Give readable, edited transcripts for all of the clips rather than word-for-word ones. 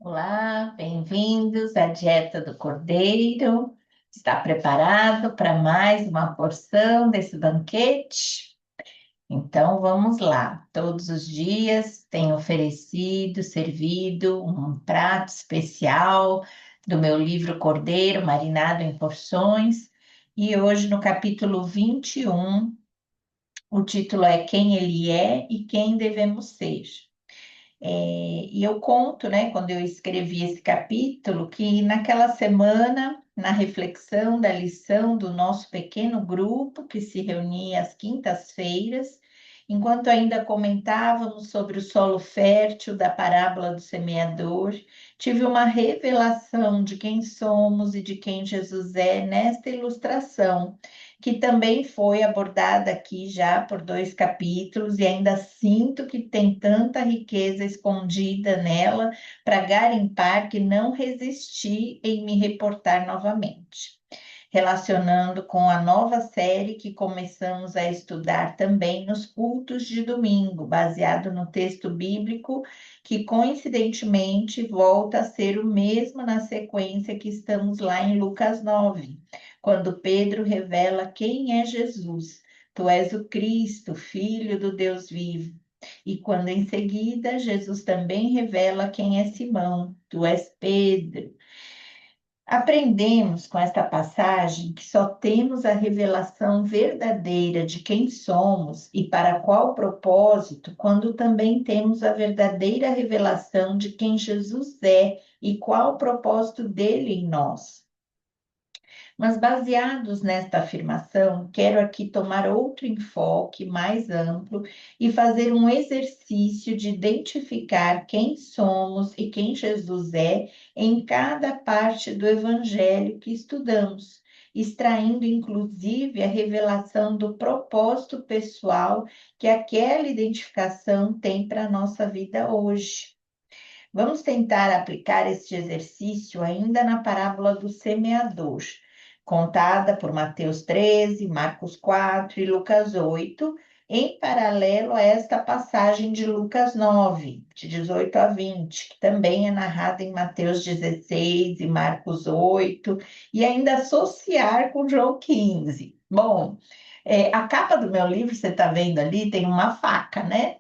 Olá, bem-vindos à Dieta do Cordeiro. Está preparado para mais uma porção desse banquete? Então vamos lá. Todos os dias tenho oferecido, servido um prato especial do meu livro Cordeiro, marinado em porções. E hoje, no capítulo 21, o título é Quem Ele é e Quem Devemos Ser. E eu conto, né, quando eu escrevi esse capítulo, que naquela semana, na reflexão da lição do nosso pequeno grupo, que se reunia às quintas-feiras, enquanto ainda comentávamos sobre o solo fértil da parábola do semeador, tive uma revelação de quem somos e de quem Jesus é nesta ilustração que também foi abordada aqui já por dois capítulos, e ainda sinto que tem tanta riqueza escondida nela para garimpar que não resisti em me reportar novamente. Relacionando com a nova série que começamos a estudar também nos cultos de domingo, baseado no texto bíblico, que coincidentemente volta a ser o mesmo na sequência que estamos lá em Lucas 9, quando Pedro revela quem é Jesus. Tu és o Cristo, Filho do Deus vivo. E quando em seguida Jesus também revela quem é Simão, tu és Pedro. Aprendemos com esta passagem que só temos a revelação verdadeira de quem somos e para qual propósito, quando também temos a verdadeira revelação de quem Jesus é e qual o propósito dele em nós. Mas, baseados nesta afirmação, quero aqui tomar outro enfoque mais amplo e fazer um exercício de identificar quem somos e quem Jesus é em cada parte do Evangelho que estudamos, extraindo inclusive a revelação do propósito pessoal que aquela identificação tem para a nossa vida hoje. Vamos tentar aplicar este exercício ainda na parábola do semeador, contada por Mateus 13, Marcos 4 e Lucas 8, em paralelo a esta passagem de Lucas 9, de 18 a 20, que também é narrada em Mateus 16 e Marcos 8, e ainda associar com João 15. Bom, a capa do meu livro, você está vendo ali, tem uma faca, né?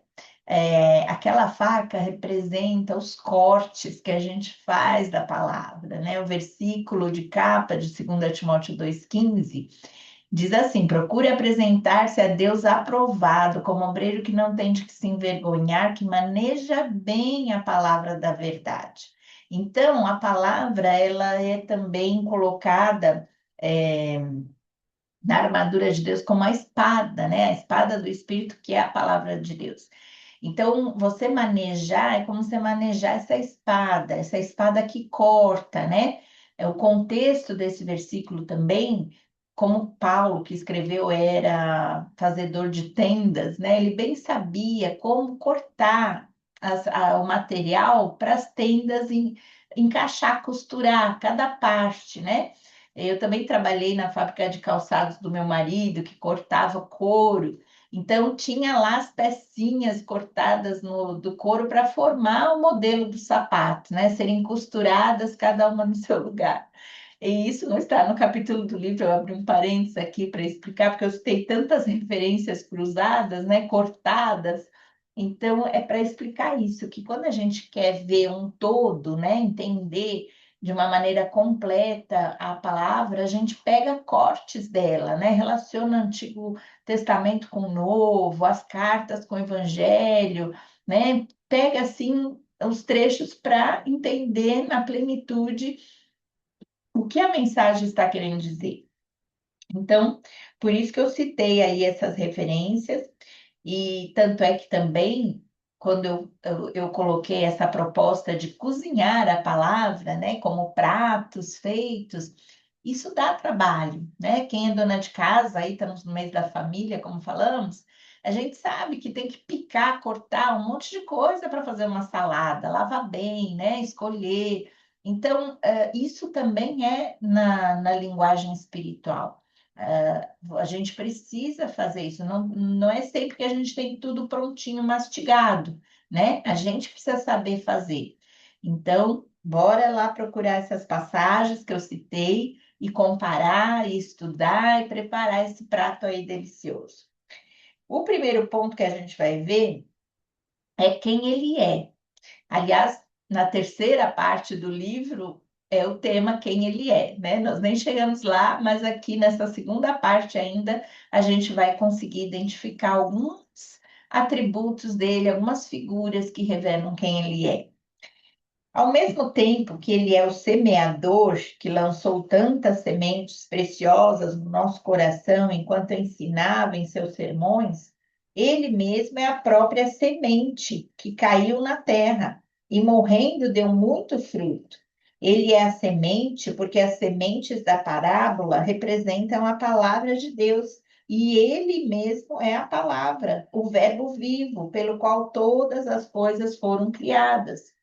Aquela faca representa os cortes que a gente faz da palavra, né? O versículo de capa de 2 Timóteo 2,15 diz assim: procure apresentar-se a Deus aprovado, como obreiro que não tem de que se envergonhar, que maneja bem a palavra da verdade. Então, a palavra, ela é também colocada na armadura de Deus como a espada, né? A espada do Espírito, que é a palavra de Deus. Então, você manejar é como você manejar essa espada que corta, né? O contexto desse versículo também, como Paulo, que escreveu, era fazedor de tendas, né? Ele bem sabia como cortar o material para as tendas encaixar, costurar cada parte, né? Eu também trabalhei na fábrica de calçados do meu marido, que cortava couro. Então, tinha lá as pecinhas cortadas do couro para formar o modelo do sapato, né? Serem costuradas, cada uma no seu lugar. E isso não está no capítulo do livro, eu abri um parênteses aqui para explicar, porque eu citei tantas referências cruzadas, né? Cortadas. Então, é para explicar isso, que quando a gente quer ver um todo, né? Entender de uma maneira completa a palavra, a gente pega cortes dela, né? Relaciona o Antigo Testamento com o Novo, as cartas com o Evangelho, né? Pega assim os trechos para entender na plenitude o que a mensagem está querendo dizer. Então, por isso que eu citei aí essas referências, e tanto é que também, quando eu coloquei essa proposta de cozinhar a palavra, né, como pratos feitos, isso dá trabalho, né? Quem é dona de casa, aí estamos no mês da família, como falamos, a gente sabe que tem que picar, cortar um monte de coisa para fazer uma salada, lavar bem, né? Escolher. Então, isso também é na linguagem espiritual. A gente precisa fazer isso, não é sempre que a gente tem tudo prontinho, mastigado, né? A gente precisa saber fazer. Então, Bora lá procurar essas passagens que eu citei e comparar, e estudar e preparar esse prato aí delicioso. O primeiro ponto que a gente vai ver é quem ele é. Aliás, na terceira parte do livro é o tema quem ele é, né? Nós nem chegamos lá, mas aqui nessa segunda parte ainda a gente vai conseguir identificar alguns atributos dele, algumas figuras que revelam quem ele é. Ao mesmo tempo que ele é o semeador que lançou tantas sementes preciosas no nosso coração enquanto ensinava em seus sermões, ele mesmo é a própria semente que caiu na terra e morrendo deu muito fruto. Ele é a semente porque as sementes da parábola representam a palavra de Deus e ele mesmo é a palavra, o verbo vivo, pelo qual todas as coisas foram criadas.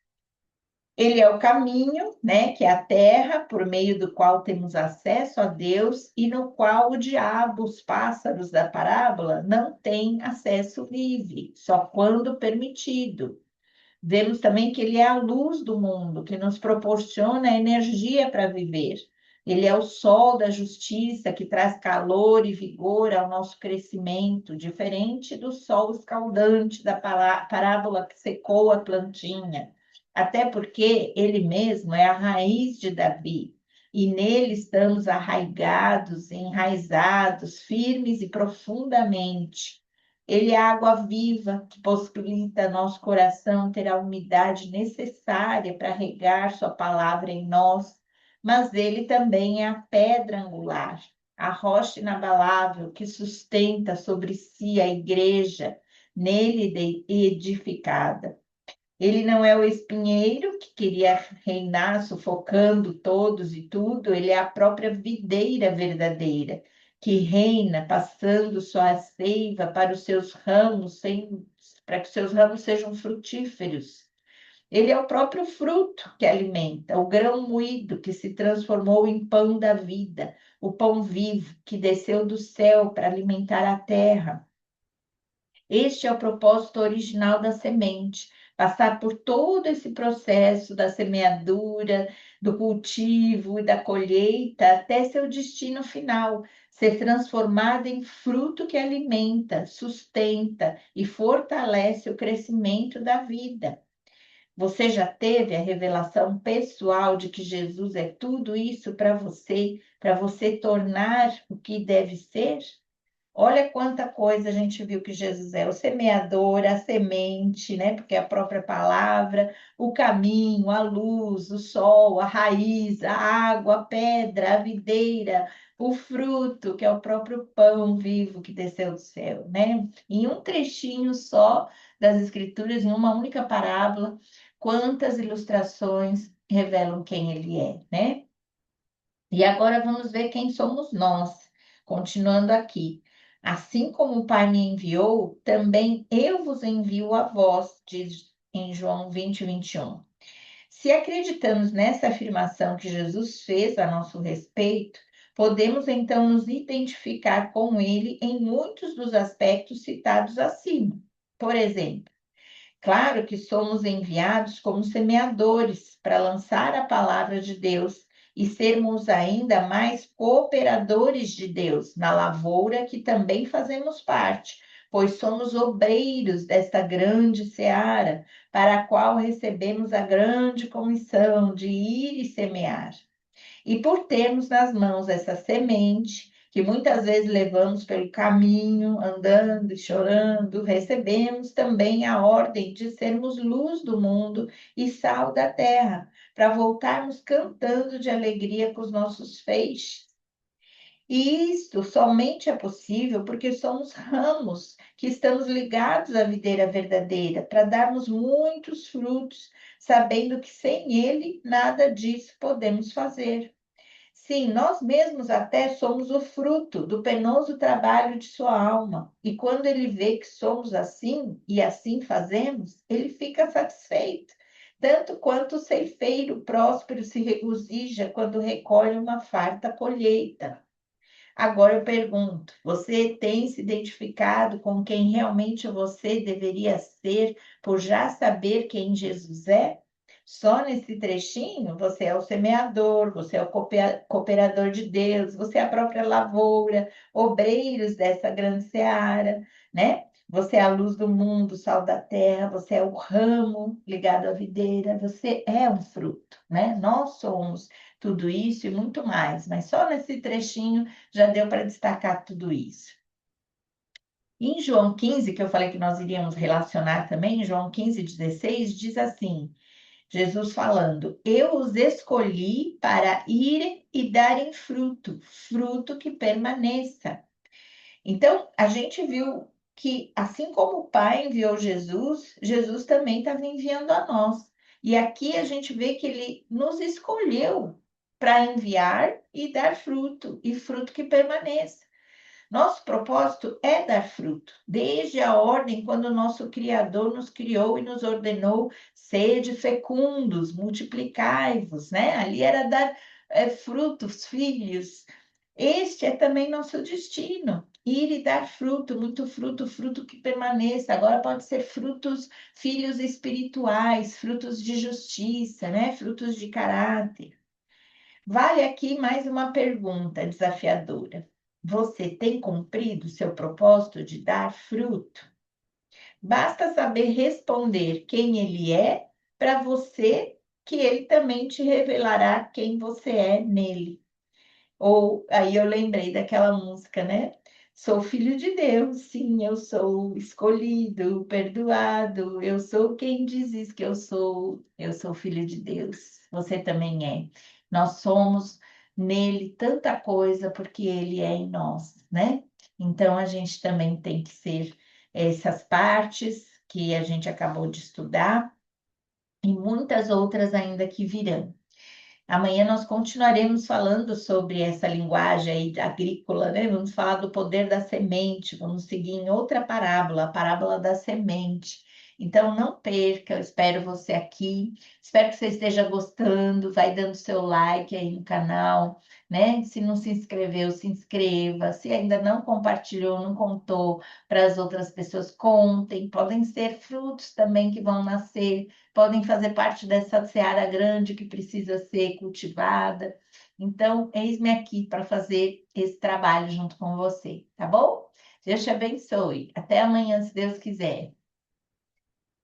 Ele é o caminho, né, que é a terra por meio do qual temos acesso a Deus e no qual o diabo, os pássaros da parábola, não têm acesso livre, só quando permitido. Vemos também que ele é a luz do mundo, que nos proporciona energia para viver. Ele é o sol da justiça, que traz calor e vigor ao nosso crescimento, diferente do sol escaldante da parábola que secou a plantinha. Até porque ele mesmo é a raiz de Davi, e nele estamos arraigados, enraizados, firmes e profundamente. Ele é a água viva que possibilita nosso coração ter a umidade necessária para regar sua palavra em nós, mas ele também é a pedra angular, a rocha inabalável que sustenta sobre si a igreja, nele edificada. Ele não é o espinheiro que queria reinar sufocando todos e tudo, ele é a própria videira verdadeira, que reina passando sua seiva para os seus ramos, para que os seus ramos sejam frutíferos. Ele é o próprio fruto que alimenta, o grão moído que se transformou em pão da vida, o pão vivo que desceu do céu para alimentar a terra. Este é o propósito original da semente, passar por todo esse processo da semeadura, do cultivo e da colheita até seu destino final, ser transformada em fruto que alimenta, sustenta e fortalece o crescimento da vida. Você já teve a revelação pessoal de que Jesus é tudo isso para você tornar o que deve ser? Olha quanta coisa a gente viu que Jesus é, o semeador, a semente, né? Porque é a própria palavra, o caminho, a luz, o sol, a raiz, a água, a pedra, a videira, o fruto, que é o próprio pão vivo que desceu do céu, né? Em um trechinho só das Escrituras, em uma única parábola, quantas ilustrações revelam quem ele é, né? E agora vamos ver quem somos nós. Continuando aqui. Assim como o Pai me enviou, também eu vos envio a vós, diz em João 20, 21. Se acreditamos nessa afirmação que Jesus fez a nosso respeito, podemos então nos identificar com ele em muitos dos aspectos citados acima. Por exemplo, claro que somos enviados como semeadores para lançar a palavra de Deus e sermos ainda mais cooperadores de Deus na lavoura que também fazemos parte, pois somos obreiros desta grande seara, para a qual recebemos a grande comissão de ir e semear. E por termos nas mãos essa semente, que muitas vezes levamos pelo caminho, andando e chorando, recebemos também a ordem de sermos luz do mundo e sal da terra, para voltarmos cantando de alegria com os nossos feixes. E isto somente é possível porque somos ramos que estamos ligados à videira verdadeira, para darmos muitos frutos, sabendo que sem ele nada disso podemos fazer. Sim, nós mesmos até somos o fruto do penoso trabalho de sua alma. E quando ele vê que somos assim e assim fazemos, ele fica satisfeito. Tanto quanto o ceifeiro próspero se regozija quando recolhe uma farta colheita. Agora eu pergunto: você tem se identificado com quem realmente você deveria ser por já saber quem Jesus é? Só nesse trechinho, você é o semeador, você é o cooperador de Deus, você é a própria lavoura, obreiros dessa grande seara, né? Você é a luz do mundo, o sal da terra, você é o ramo ligado à videira, você é um fruto, né? Nós somos tudo isso e muito mais, mas só nesse trechinho já deu para destacar tudo isso. Em João 15, que eu falei que nós iríamos relacionar também, em João 15:16, diz assim: Jesus falando: Eu os escolhi para ir e darem fruto, fruto que permaneça. Então, a gente viu que, assim como o Pai enviou Jesus, Jesus também estava enviando a nós. E aqui a gente vê que ele nos escolheu para enviar e dar fruto, e fruto que permaneça. Nosso propósito é dar fruto, desde a ordem quando o nosso Criador nos criou e nos ordenou: sede fecundos, multiplicai-vos, né? Ali era dar frutos, filhos. Este é também nosso destino, ir e dar fruto, muito fruto, fruto que permaneça. Agora pode ser frutos, filhos espirituais, frutos de justiça, né? Frutos de caráter. Vale aqui mais uma pergunta desafiadora. Você tem cumprido seu propósito de dar fruto? Basta saber responder quem ele é para você, que ele também te revelará quem você é nele. Ou aí eu lembrei daquela música, né? Sou filho de Deus, sim, eu sou escolhido, perdoado, eu sou quem dizes que eu sou filho de Deus, você também é. Nós somos nele tanta coisa porque ele é em nós, né? Então a gente também tem que ser essas partes que a gente acabou de estudar e muitas outras ainda que virão. Amanhã nós continuaremos falando sobre essa linguagem aí agrícola, né? Vamos falar do poder da semente, vamos seguir em outra parábola, a parábola da semente. Então não perca, eu espero você aqui. Espero que você esteja gostando, vai dando seu like aí no canal, né? Se não se inscreveu, se inscreva. Se ainda não compartilhou, não contou para as outras pessoas, contem. Podem ser frutos também que vão nascer, podem fazer parte dessa seara grande que precisa ser cultivada. Então, eis-me aqui para fazer esse trabalho junto com você, tá bom? Deus te abençoe. Até amanhã, se Deus quiser.